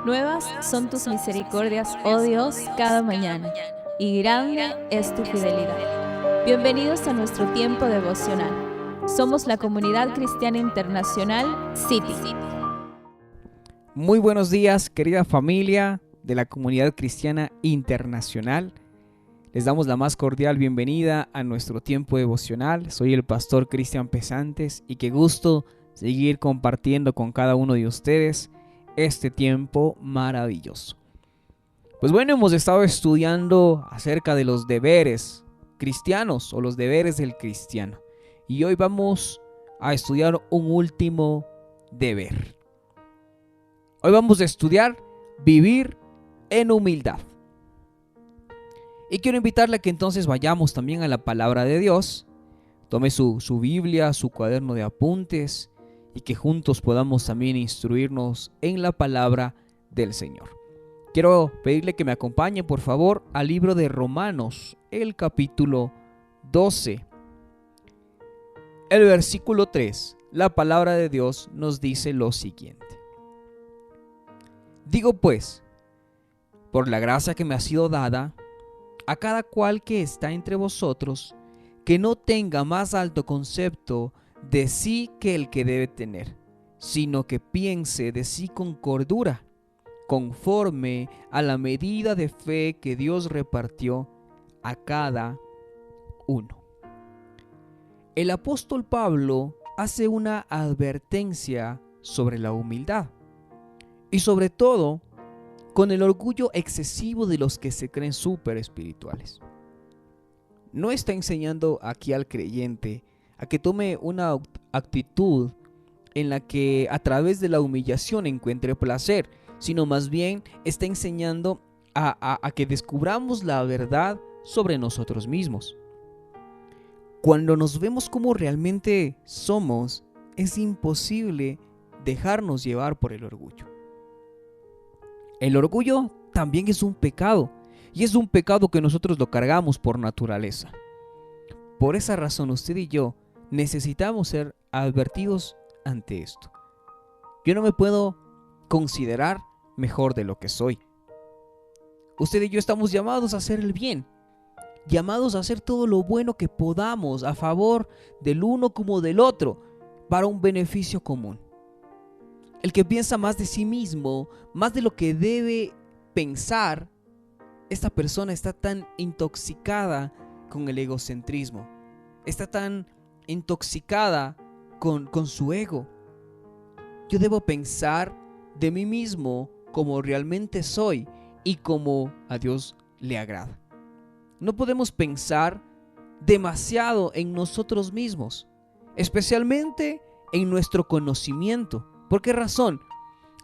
Nuevas son tus misericordias, oh Dios, cada mañana, y grande es tu fidelidad. Bienvenidos a nuestro tiempo devocional. Somos la Comunidad Cristiana Internacional City. Muy buenos días, querida familia de la Comunidad Cristiana Internacional. Les damos la más cordial bienvenida a nuestro tiempo devocional. Soy el pastor Cristian Pesantes y qué gusto seguir compartiendo con cada uno de ustedes este tiempo maravilloso. Pues bueno, hemos estado estudiando acerca de los deberes cristianos o los deberes del cristiano. Y hoy vamos a estudiar un último deber. Hoy vamos a estudiar vivir en humildad. Y quiero invitarle a que entonces vayamos también a la palabra de Dios. Tome su Biblia, su cuaderno de apuntes y que juntos podamos también instruirnos en la palabra del Señor. Quiero pedirle que me acompañe por favor al libro de Romanos, el capítulo 12. El versículo 3, la palabra de Dios nos dice lo siguiente. Digo pues, por la gracia que me ha sido dada, a cada cual que está entre vosotros, que no tenga más alto concepto de sí que el que debe tener, sino que piense de sí con cordura, conforme a la medida de fe que Dios repartió a cada uno. El apóstol Pablo hace una advertencia sobre la humildad y sobre todo con el orgullo excesivo de los que se creen súper espirituales. No está enseñando aquí al creyente a que tome una actitud en la que a través de la humillación encuentre placer, sino más bien está enseñando a que descubramos la verdad sobre nosotros mismos. Cuando nos vemos como realmente somos, es imposible dejarnos llevar por el orgullo. El orgullo también es un pecado, y es un pecado que nosotros lo cargamos por naturaleza. Por esa razón, usted y yo necesitamos ser advertidos ante esto. Yo no me puedo considerar mejor de lo que soy. Usted y yo estamos llamados a hacer el bien, llamados a hacer todo lo bueno que podamos a favor del uno como del otro, para un beneficio común. El que piensa más de sí mismo, más de lo que debe pensar, esta persona está tan intoxicada con el egocentrismo, está tan intoxicada con su ego. Yo debo pensar de mí mismo como realmente soy y como a Dios le agrada. No podemos pensar demasiado en nosotros mismos, especialmente en nuestro conocimiento. ¿Por qué razón?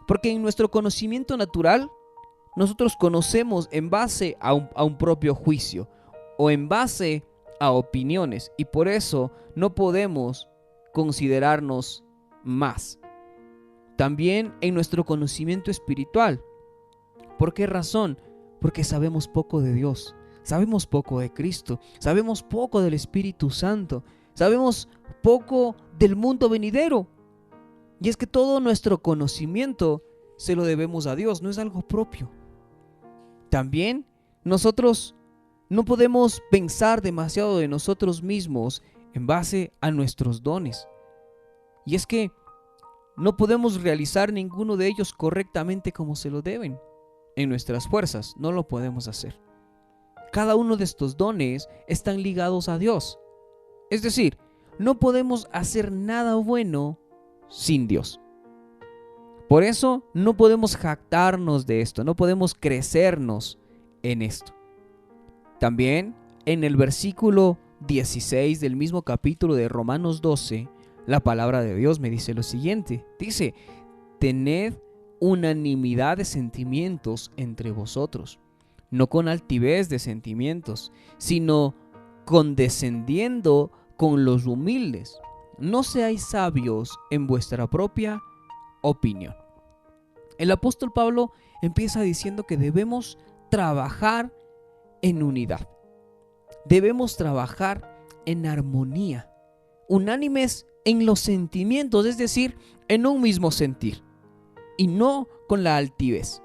Porque en nuestro conocimiento natural nosotros conocemos en base a un propio juicio o en base a opiniones, y por eso no podemos considerarnos más. También en nuestro conocimiento espiritual. ¿Por qué razón? Porque sabemos poco de Dios, sabemos poco de Cristo, sabemos poco del Espíritu Santo, sabemos poco del mundo venidero. Y es que todo nuestro conocimiento se lo debemos a Dios, no es algo propio. También nosotros no podemos pensar demasiado de nosotros mismos en base a nuestros dones. Y es que no podemos realizar ninguno de ellos correctamente como se lo deben. En nuestras fuerzas no lo podemos hacer. Cada uno de estos dones están ligados a Dios. Es decir, no podemos hacer nada bueno sin Dios. Por eso no podemos jactarnos de esto, no podemos crecernos en esto. También en el versículo 16 del mismo capítulo de Romanos 12, la palabra de Dios me dice lo siguiente. Dice, tened unanimidad de sentimientos entre vosotros, no con altivez de sentimientos, sino condescendiendo con los humildes. No seáis sabios en vuestra propia opinión. El apóstol Pablo empieza diciendo que debemos trabajar en unidad. Debemos trabajar en armonía, unánimes en los sentimientos, es decir, en un mismo sentir, y no con la altivez.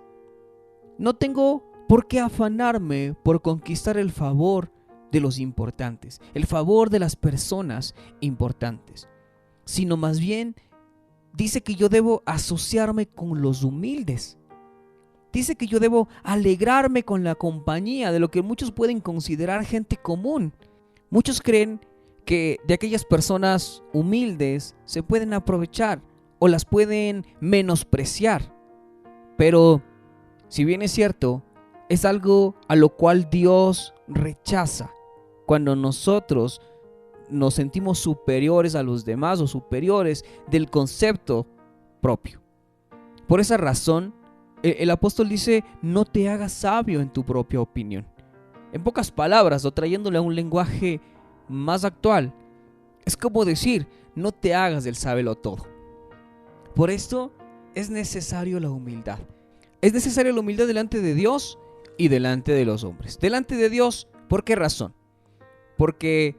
No tengo por qué afanarme por conquistar el favor de los importantes, el favor de las personas importantes, sino más bien dice que yo debo asociarme con los humildes. Dice que yo debo alegrarme con la compañía de lo que muchos pueden considerar gente común. Muchos creen que de aquellas personas humildes se pueden aprovechar o las pueden menospreciar. Pero, si bien es cierto, es algo a lo cual Dios rechaza cuando nosotros nos sentimos superiores a los demás o superiores del concepto propio. Por esa razón, el apóstol dice, no te hagas sabio en tu propia opinión. En pocas palabras, o trayéndole a un lenguaje más actual, es como decir, no te hagas del sábelo-todo. Por esto es necesario la humildad. Es necesaria la humildad delante de Dios y delante de los hombres. Delante de Dios, ¿por qué razón? Porque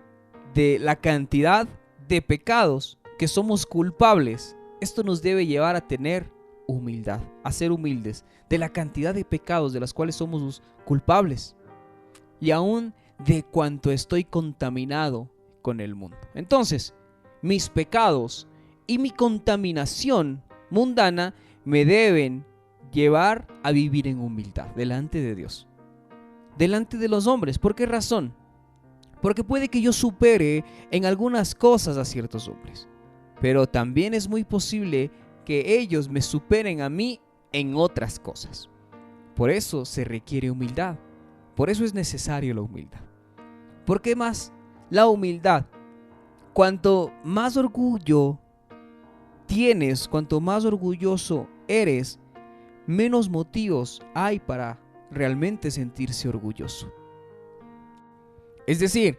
de la cantidad de pecados que somos culpables, esto nos debe llevar a tener humildad, a ser humildes, de la cantidad de pecados de las cuales somos culpables y aún de cuánto estoy contaminado con el mundo. Entonces, mis pecados y mi contaminación mundana me deben llevar a vivir en humildad delante de Dios, delante de los hombres. ¿Por qué razón? Porque puede que yo supere en algunas cosas a ciertos hombres, pero también es muy posible que ellos me superen a mí en otras cosas. Por eso se requiere humildad. Por eso es necesario la humildad. ¿Por qué más? La humildad. Cuanto más orgullo tienes, cuanto más orgulloso eres, menos motivos hay para realmente sentirse orgulloso. Es decir,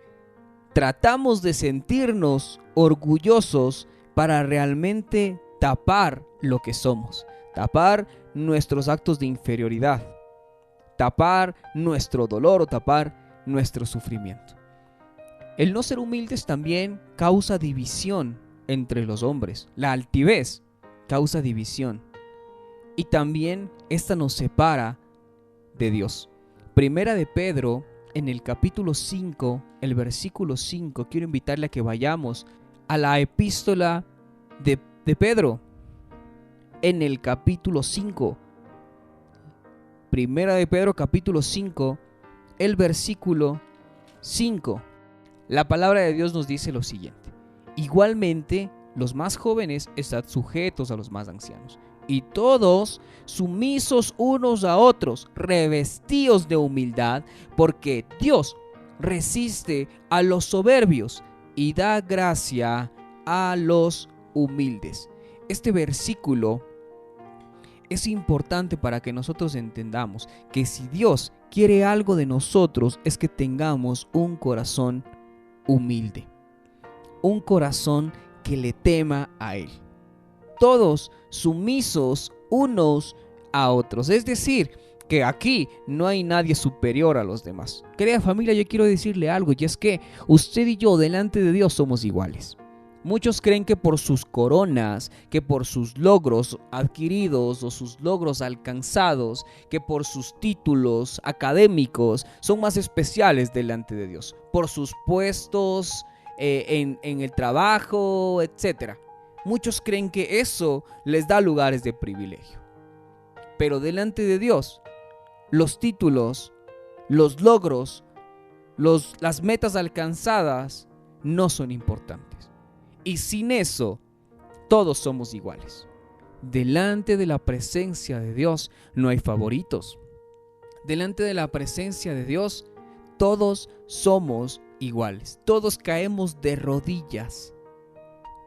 tratamos de sentirnos orgullosos para realmente tapar lo que somos, tapar nuestros actos de inferioridad, tapar nuestro dolor o tapar nuestro sufrimiento. El no ser humildes también causa división entre los hombres. La altivez causa división y también esta nos separa de Dios. Primera de Pedro, en el capítulo 5, el versículo 5, quiero invitarle a que vayamos a la epístola de Pedro, en el capítulo 5. Primera de Pedro, capítulo 5, el versículo 5. La palabra de Dios nos dice lo siguiente: igualmente, los más jóvenes estad sujetos a los más ancianos, y todos sumisos unos a otros, revestidos de humildad, porque Dios resiste a los soberbios y da gracia a los humildes. Este versículo es importante para que nosotros entendamos que si Dios quiere algo de nosotros es que tengamos un corazón humilde, un corazón que le tema a Él. Todos sumisos unos a otros, es decir, que aquí no hay nadie superior a los demás. Querida familia, yo quiero decirle algo, y es que usted y yo delante de Dios somos iguales. Muchos creen que por sus coronas, que por sus logros adquiridos o sus logros alcanzados, que por sus títulos académicos son más especiales delante de Dios, por sus puestos en el trabajo, etc. Muchos creen que eso les da lugares de privilegio. Pero delante de Dios, los títulos, los logros, las metas alcanzadas no son importantes. Y sin eso, todos somos iguales. Delante de la presencia de Dios no hay favoritos. Delante de la presencia de Dios, todos somos iguales. Todos caemos de rodillas.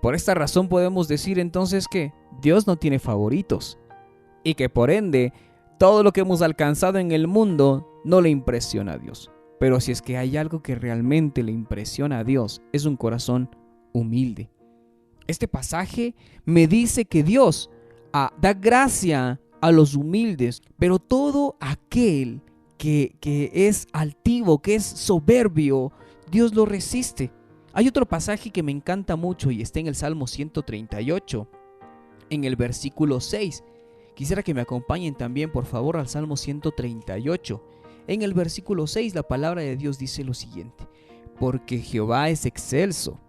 Por esta razón podemos decir entonces que Dios no tiene favoritos. Y que por ende, todo lo que hemos alcanzado en el mundo no le impresiona a Dios. Pero si es que hay algo que realmente le impresiona a Dios, es un corazón humilde. Este pasaje me dice que Dios da gracia a los humildes, pero todo aquel que es altivo, que es soberbio, Dios lo resiste. Hay otro pasaje que me encanta mucho y está en el Salmo 138, en el versículo 6, Quisiera que me acompañen también, por favor, al Salmo 138. En el versículo 6, la palabra de Dios dice lo siguiente: porque Jehová es excelso,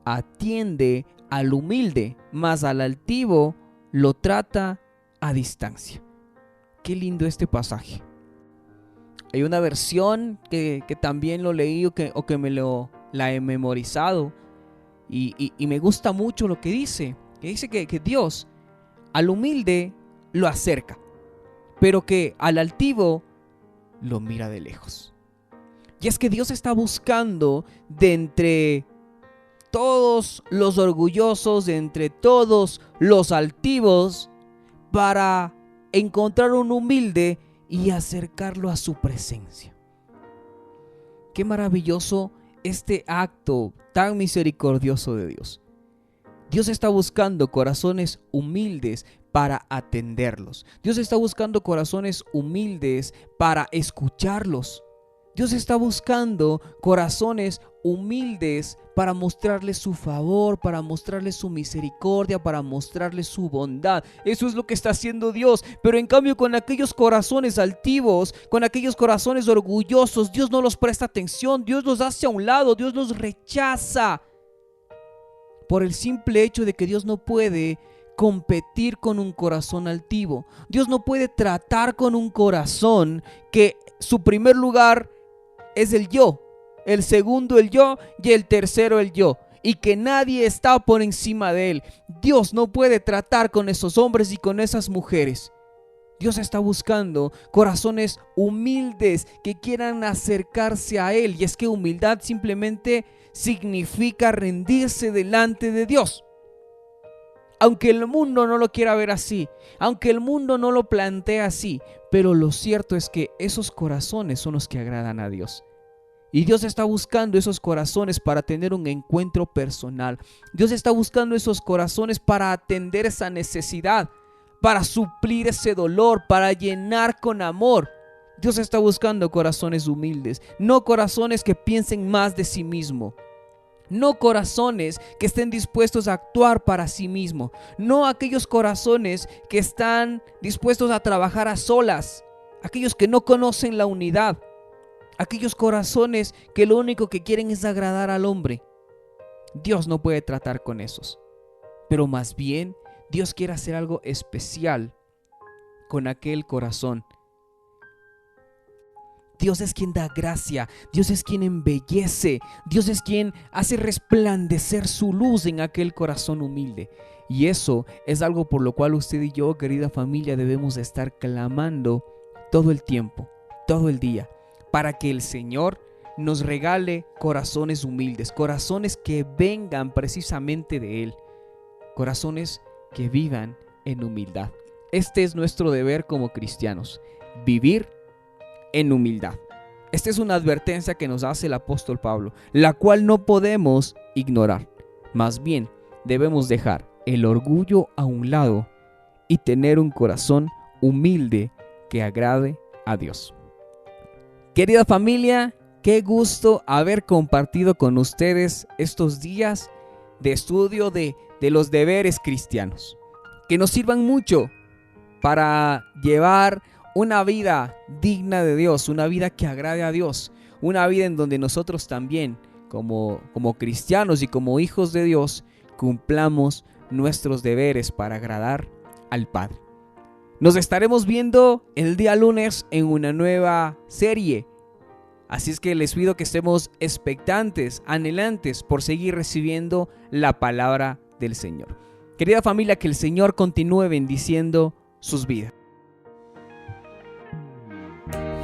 atiende al humilde, mas al altivo lo trata a distancia. Qué lindo este pasaje. Hay una versión que también lo leí o que la he memorizado y me gusta mucho lo que dice que Dios al humilde lo acerca, pero que al altivo lo mira de lejos. Y es que Dios está buscando de entre todos los orgullosos, de entre todos los altivos, para encontrar un humilde y acercarlo a su presencia. Qué maravilloso este acto tan misericordioso de Dios. Dios está buscando corazones humildes para atenderlos. Dios está buscando corazones humildes para escucharlos. Dios está buscando corazones humildes para mostrarles su favor, para mostrarles su misericordia, para mostrarles su bondad. Eso es lo que está haciendo Dios. Pero en cambio, con aquellos corazones altivos, con aquellos corazones orgullosos, Dios no los presta atención. Dios los hace a un lado, Dios los rechaza. Por el simple hecho de que Dios no puede competir con un corazón altivo. Dios no puede tratar con un corazón que su primer lugar es el yo, el segundo el yo y el tercero el yo, y que nadie está por encima de él. Dios no puede tratar con esos hombres y con esas mujeres. Dios está buscando corazones humildes que quieran acercarse a él, y es que humildad simplemente significa rendirse delante de Dios. Aunque el mundo no lo quiera ver así, aunque el mundo no lo plantea así, pero lo cierto es que esos corazones son los que agradan a Dios. Y Dios está buscando esos corazones para tener un encuentro personal. Dios está buscando esos corazones para atender esa necesidad, para suplir ese dolor, para llenar con amor. Dios está buscando corazones humildes, no corazones que piensen más de sí mismo. No corazones que estén dispuestos a actuar para sí mismo. No aquellos corazones que están dispuestos a trabajar a solas. Aquellos que no conocen la unidad. Aquellos corazones que lo único que quieren es agradar al hombre. Dios no puede tratar con esos. Pero más bien, Dios quiere hacer algo especial con aquel corazón. Dios es quien da gracia, Dios es quien embellece, Dios es quien hace resplandecer su luz en aquel corazón humilde. Y eso es algo por lo cual usted y yo, querida familia, debemos estar clamando todo el tiempo, todo el día, para que el Señor nos regale corazones humildes, corazones que vengan precisamente de Él, corazones que vivan en humildad. Este es nuestro deber como cristianos, vivir en humildad. Esta es una advertencia que nos hace el apóstol Pablo, la cual no podemos ignorar. Más bien, debemos dejar el orgullo a un lado y tener un corazón humilde que agrade a Dios. Querida familia, qué gusto haber compartido con ustedes estos días de estudio de los deberes cristianos, que nos sirvan mucho para llevar una vida digna de Dios, una vida que agrade a Dios, una vida en donde nosotros también, como cristianos y como hijos de Dios, cumplamos nuestros deberes para agradar al Padre. Nos estaremos viendo el día lunes en una nueva serie. Así es que les pido que estemos expectantes, anhelantes por seguir recibiendo la palabra del Señor. Querida familia, que el Señor continúe bendiciendo sus vidas.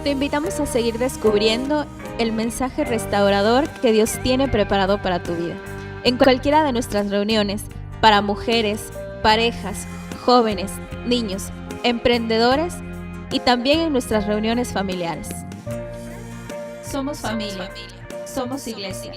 Te invitamos a seguir descubriendo el mensaje restaurador que Dios tiene preparado para tu vida. En cualquiera de nuestras reuniones, para mujeres, parejas, jóvenes, niños, emprendedores y también en nuestras reuniones familiares. Somos familia, somos iglesia.